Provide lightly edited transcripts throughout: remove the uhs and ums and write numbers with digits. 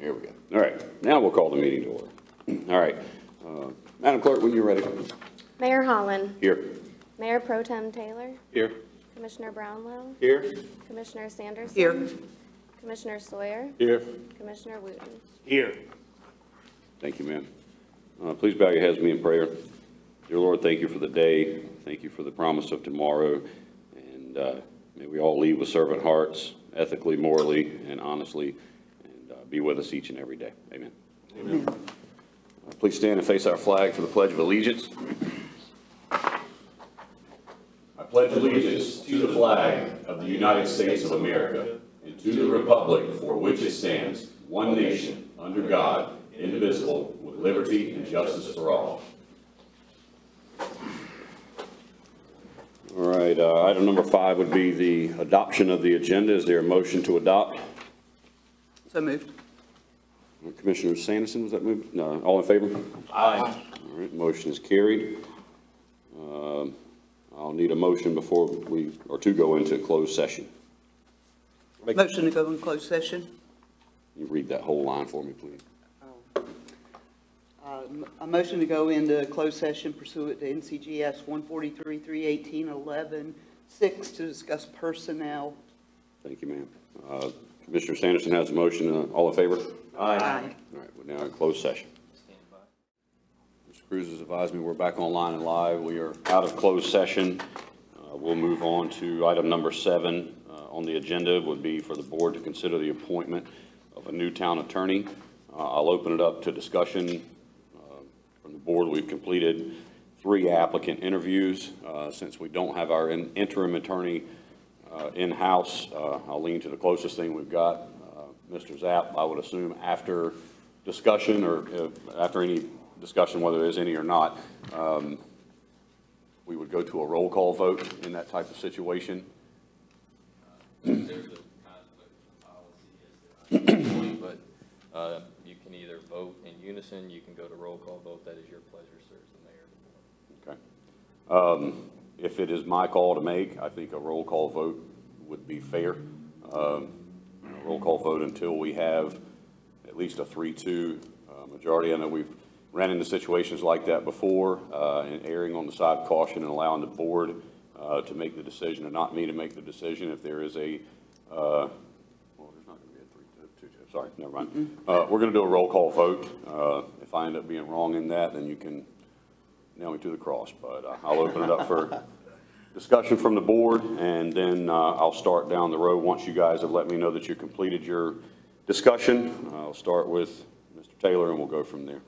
There we go. All right, now we'll call the meeting to order. All right, Madam Clerk, when you're ready. Mayor Holland. Here. Mayor Pro Tem Taylor. Here. Commissioner Brownlow. Here. Commissioner Sanderson. Here. Commissioner Sawyer. Here. Commissioner Wooten. Here. Thank you, ma'am. Please bow your heads with me in prayer. Dear Lord, thank you for the day. Thank you for the promise of tomorrow. And may we all lead with servant hearts, ethically, morally, and honestly, and be with us each and every day. Amen. Amen. Please stand and face our flag for the Pledge of Allegiance. I pledge allegiance to the flag of the United States of America and to the republic for which it stands, one nation, under God, indivisible, with liberty and justice for all. All right, item number 5 would be the adoption of the agenda. Is there a motion to adopt? So moved. Commissioner Sanderson, was that moved? No, all in favor? Aye. All right, motion is carried. I'll need a motion before to go into closed session. Motion to go in closed session. You read that whole line for me, please. A motion to go into closed session pursuant to NCGS 143-318-11-6 to discuss personnel. Thank you, ma'am. Commissioner Sanderson has a motion. All in favor? Aye. All right, we're now in closed session. Mr. Cruz has advised me we're back online and live. We are out of closed session. We'll move on to item number 7 on the agenda. Would be for the board to consider the appointment of a new town attorney. I'll open it up to discussion from the board. We've completed 3 applicant interviews. Since we don't have our interim attorney in-house, I'll lean to the closest thing we've got. Mr. Zapp, I would assume after discussion or after any discussion, whether there's any or not, we would go to a roll call vote in that type of situation. There's a conflict of policy, but you can either vote in unison, you can go to roll call vote. That is your pleasure, sir, as the mayor of the board. Okay. If it is my call to make, I think a roll call vote would be fair. A roll call vote until we have at least a 3-2 majority. I know we've ran into situations like that before, and erring on the side of caution and allowing the board to make the decision, and not me to make the decision. If there is a, well, there's not going to be a 3-2. Sorry, never mind. We're going to do a roll call vote. If I end up being wrong in that, then you can nail me to the cross. But I'll open it up for discussion from the board, and then I'll start down the road once you guys have let me know that you completed your discussion. I'll start with Mr. Taylor, and we'll go from there.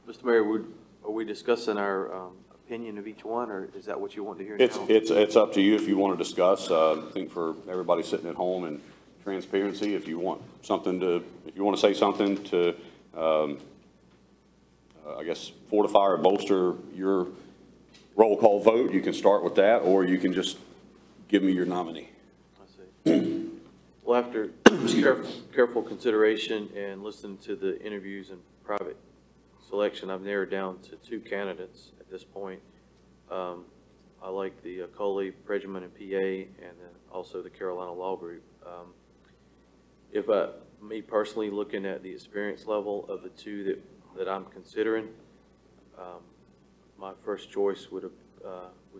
Mr. Mayor, are we discussing our opinion of each one, or is that what you want to hear now? It's up to you if you want to discuss. I think for everybody sitting at home and transparency, if you want to say something to, I guess, fortify or bolster your roll call vote, you can start with that, or you can just give me your nominee. I see. Well, after careful consideration and listening to the interviews and private selection, I've narrowed down to 2 candidates at this point. I like the Coley, Pregeman, and PA, and then also the Carolina Law Group. Me personally, looking at the experience level of the 2 that I'm considering, my first choice would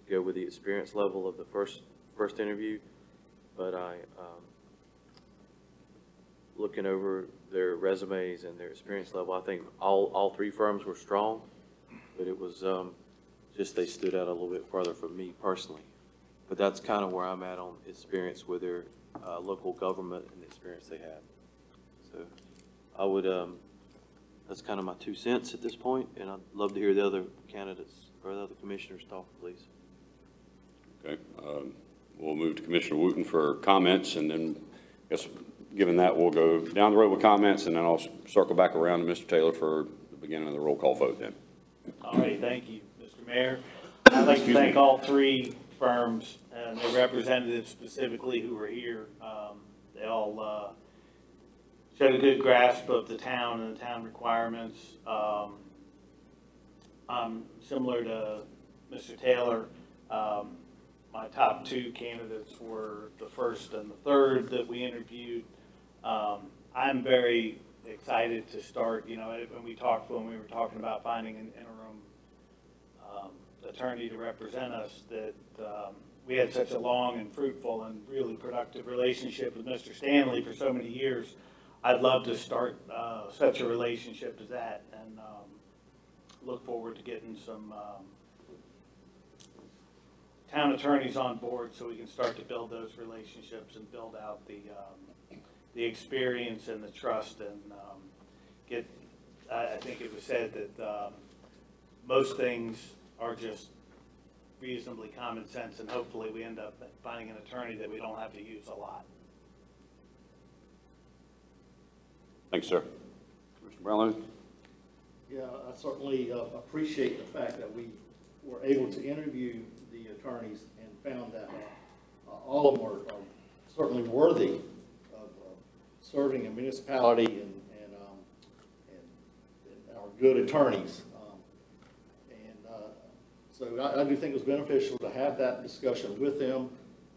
go with the experience level of the first interview, but looking over their resumes and their experience level, I think all 3 firms were strong, but it was just they stood out a little bit further for me personally. But that's kind of where I'm at on experience with their local government and the experience they have. So I would, that's kind of my 2 cents at this point, and I'd love to hear the other candidates or the other commissioners talk, please. Okay. We'll move to Commissioner Wooten for comments, and then I guess given that, we'll go down the road with comments, and then I'll circle back around to Mr. Taylor for the beginning of the roll call vote then. All right, thank you, Mr. Mayor. I'd like to thank all 3 firms and their representatives specifically who were here. They all showed a good grasp of the town and the town requirements. Similar to Mr. Taylor, my top 2 candidates were the first and the third that we interviewed. I'm very excited to start, you know, when we were talking about finding an interim attorney to represent us, that we had such a long and fruitful and really productive relationship with Mr. Stanley for so many years. I'd love to start such a relationship as that, and look forward to getting some town attorneys on board so we can start to build those relationships and build out the experience and the trust, and I think it was said that most things are just reasonably common sense, and hopefully we end up finding an attorney that we don't have to use a lot. Thanks, sir. Commissioner Brownlow? Yeah, I certainly appreciate the fact that we were able to interview the attorneys and found that all of them are certainly worthy of serving a municipality and are good attorneys. So I do think it was beneficial to have that discussion with them,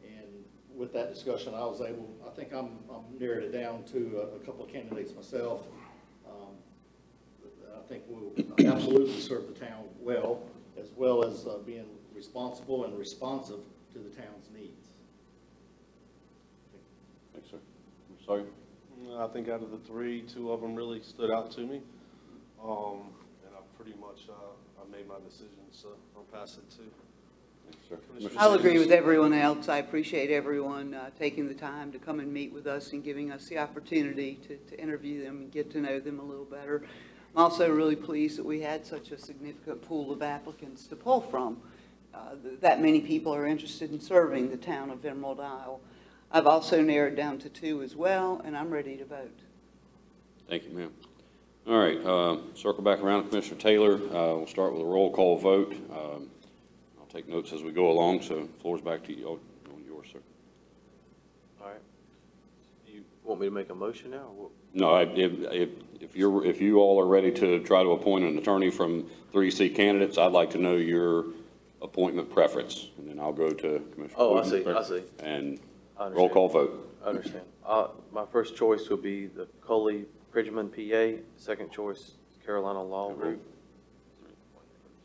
and with that discussion, I think I'm narrowed it down to a couple of candidates myself. I think will absolutely serve the town well as being responsible and responsive to the town's needs. Thanks, sir. Mr. Sawyer? I think out of the three, two of them really stood out to me. And I pretty much, I made my decision, so I'll pass it to. Thanks, sir. Commissioner I'll agree Sanders. with everyone else. I appreciate everyone taking the time to come and meet with us and giving us the opportunity to interview them and get to know them a little better. I'm also really pleased that we had such a significant pool of applicants to pull from. That many people are interested in serving the town of Emerald Isle. I've also narrowed down to 2 as well, and I'm ready to vote. Thank you, ma'am. All right, circle back around to Commissioner Taylor. We'll start with a roll call vote. I'll take notes as we go along, so floor's back to you. On yours, sir. All right. You want me to make a motion now, or what? No, if you all are ready to try to appoint an attorney from 3C candidates, I'd like to know your appointment preference, and then I'll go to Commissioner. Oh, Wooten. I see. And I understand. roll call vote. I understand. My first choice would be the Coley Bridgman, PA. Second choice, Carolina Law Group.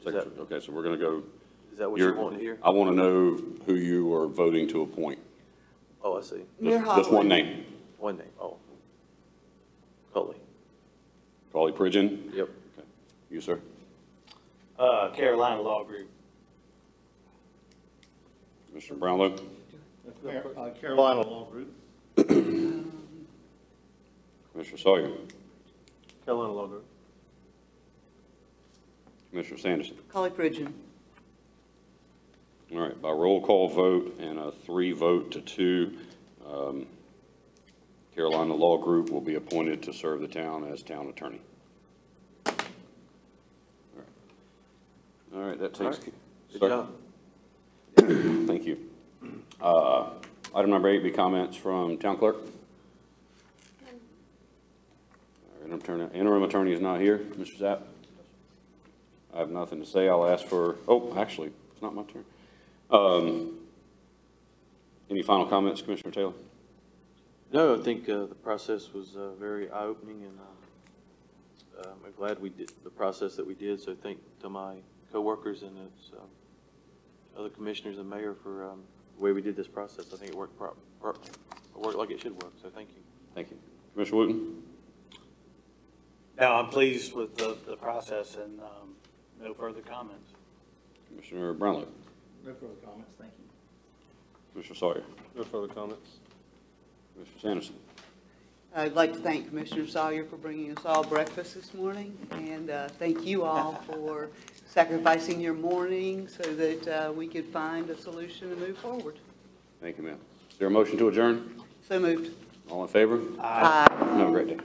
Okay, so we're going to go. Is that what you want to hear? I want to know who you are voting to appoint. Oh, I see. Just one name. One name. Oh. Coley. Coley Pridgeon? Yep. Okay. You, sir? Carolina Law Group. Mr. Brownlow? Carolina Law Group. Commissioner Sawyer? Carolina Law Group. Commissioner Sanderson? Collie Pridgeon. All right, by roll call vote and a 3 vote to 2, Carolina Law Group will be appointed to serve the town as town attorney. All right, that takes. Good job. Thank you. Item number 8 be comments from town clerk. Interim attorney is not here. Mr. Zapp? I have nothing to say. I'll ask for, oh, actually, it's not my turn. Any final comments, Commissioner Taylor? No, I think the process was very eye-opening, and I'm glad we did the process that we did. So thank to my coworkers and other commissioners and mayor for the way we did this process. I think it worked like it should work. So thank you. Thank you. Commissioner Wooten? No, I'm pleased with the process, and no further comments. Commissioner Brownlow? No further comments, thank you. Commissioner Sawyer? No further comments. Commissioner Sanderson? I'd like to thank Commissioner Sawyer for bringing us all breakfast this morning, and thank you all for sacrificing your morning so that we could find a solution and move forward. Thank you, ma'am. Is there a motion to adjourn? So moved. All in favor? Aye. Have a great day.